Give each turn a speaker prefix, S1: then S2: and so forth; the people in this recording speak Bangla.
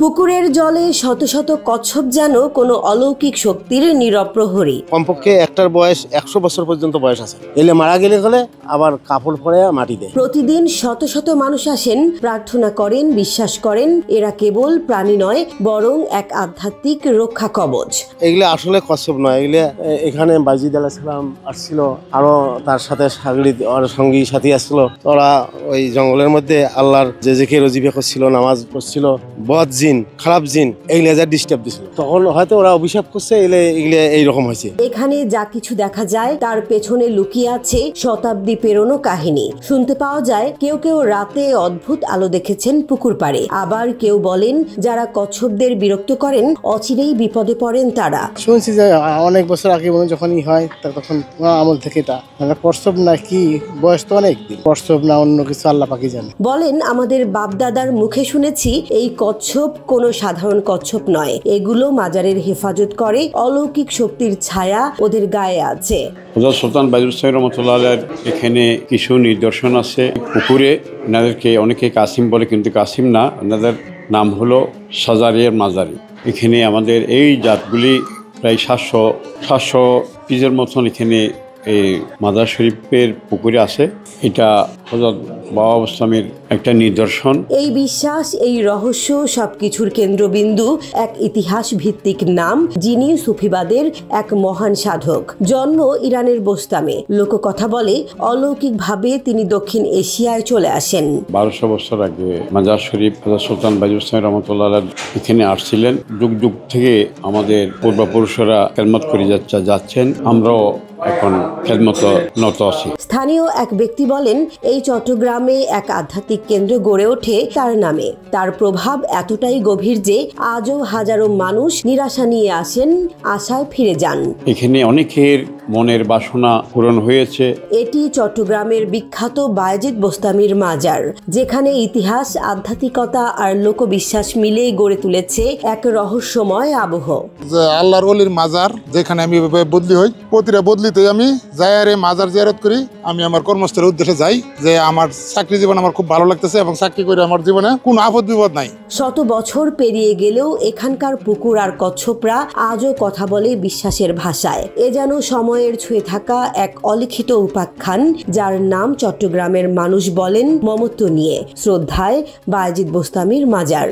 S1: পুকুরের জলে শত শত কচ্ছপ যেন কোনো অলৌকিক শক্তির নীরব প্রহরী।
S2: কমপক্ষে একটার বয়স 100 বছর পর্যন্ত বয়স আছে। এলে মারা গেলে আবার কাপড় পরে মাটি দেয়।
S1: প্রতিদিন শত শত মানুষ আসেন, প্রার্থনা করেন, বিশ্বাস করেন এরা কেবল প্রাণী নয়, বরং এক আধ্যাত্মিক রক্ষা কবচ।
S2: এগুলো আসলে কচ্ছপ নয়, এগুলো এখানে বাইজিদ আলাইহিস সালাম আসছিল, আরো তার সাথে সঙ্গী সাথী আসছিল। ওরা ওই জঙ্গলের মধ্যে আল্লাহর যে জিকির ওজিফা করছিল, নামাজ পড়ছিল, বদ জিন, খারাপ জিন এগুলো যা ডিস্টার্ব দিছিল, তখন হয়তো ওরা অভিশাপ করছে, এগুলো এইরকম হয়েছে।
S1: এখানে যা কিছু দেখা যায় তার পেছনে লুকিয়ে আছে শতাব্দী পেরোনো কাহিনী। শুনতে পাওয়া যায় কেউ কেউ রাতে অদ্ভুত আলো দেখেছেন পুকুর পাড়ে, আবার কেউ বলেন যারা কচ্ছপদের বিরক্ত করেন অচিরেই বিপদে পড়েন তারা।
S3: শুনছি যে অনেক বছর আগে যখনই হয় তখন আমল থেকে এটা কচ্ছপ না, কি বয়স তো অনেক দিন, কচ্ছপ না অন্য কিছু আল্লাহ পাকই জানে।
S1: বলেন আমাদের বাপদাদার মুখে শুনেছি এই কচ্ছপ কোনো সাধারণ কচ্ছপ নয়, এগুলো মাজারের হেফাজত করে, অলৌকিক শক্তির ছায়া ওদের গায়ে আছে।
S4: হযরত সুলতান বাইজিদ রহমাতুল্লাহ আলাইহির এখানে কিছু নিদর্শন আছে পুকুরে। এনাদেরকে অনেকে কাসিম বলে, কিন্তু কাসিম না, এনাদের নাম হলো সাজারিয়ার মাজারি। এখানে আমাদের এই জাতগুলি প্রায় 700 পিসের মতন এখানে এই মাজার শরীফের পুকুরে আছে। এটা হযরত বাবা ইসলামের একটা নিদর্শন।
S1: এই বিশ্বাস, এই রহস্য সবকিছুর কেন্দ্রবিন্দু এক ইতিহাস ভিত্তিক নাম, যিনি সুফিবাদের এক মহান সাধক। জন্ম ইরানের বোস্তামে। লোককথা বলে অলৌকিকভাবে তিনি দক্ষিণ এশিয়ায় চলে আসেন।
S4: 1200 বছর আগে মাজার শরীফ হযরত সুলতান বাইজিদ রহমাতুল্লাহ আলাইহি এখানে আসছিলেন। যুগ যুগ থেকে আমাদের পূর্বপুরুষরা খেদমত করে যাচ্ছেন, আমরাও এখন খেদমত নত আছি।
S1: স্থানীয় এক ব্যক্তি বলেন এই চট্টগ্রামে এক আধ্যাত্মিক কেন্দ্র গড়ে ওঠে তার নামে। তার প্রভাব এতটাই গভীর যে আজও হাজারো মানুষ নিরাশা নিয়ে আসেন, আশায় ফিরে যান।
S4: এখানে অনেকের মনের বাসনা পূরণ হয়েছে।
S1: এটি চট্টগ্রামের বিখ্যাত বায়েজিদ বোস্তামির মাজার, যেখানে ইতিহাস, আধ্যাত্মিকতা আর লোকবিশ্বাস মিলেই গড়ে তুলেছে এক রহস্যময় আবহ।
S5: আল্লাহর ওলির মাজার, যেখানে আমি বদলি হই, প্রতিটা বদলিতে আমি যাই আর মাজার জিয়ারত করি। আমি আমার কর্মস্থলের উদ্দেশ্যে যাই যে আমার চাকরি জীবন আমার খুব ভালো লাগতেছে এবং চাকরি করে আমার জীবনে কোনো আপদ বিপদ নাই।
S1: শত বছর পেরিয়ে গেলেও এখানকার পুকুর আর কচ্ছপরা আজও কথা বলে বিশ্বাসের ভাষায়। এ যেন সময়ের ছুঁয়ে থাকা এক অলিখিত উপাখ্যান, যার নাম চট্টগ্রামের মানুষ বলেন মমত্ব নিয়ে, শ্রদ্ধায় বায়েজিদ বোস্তামির মাজার।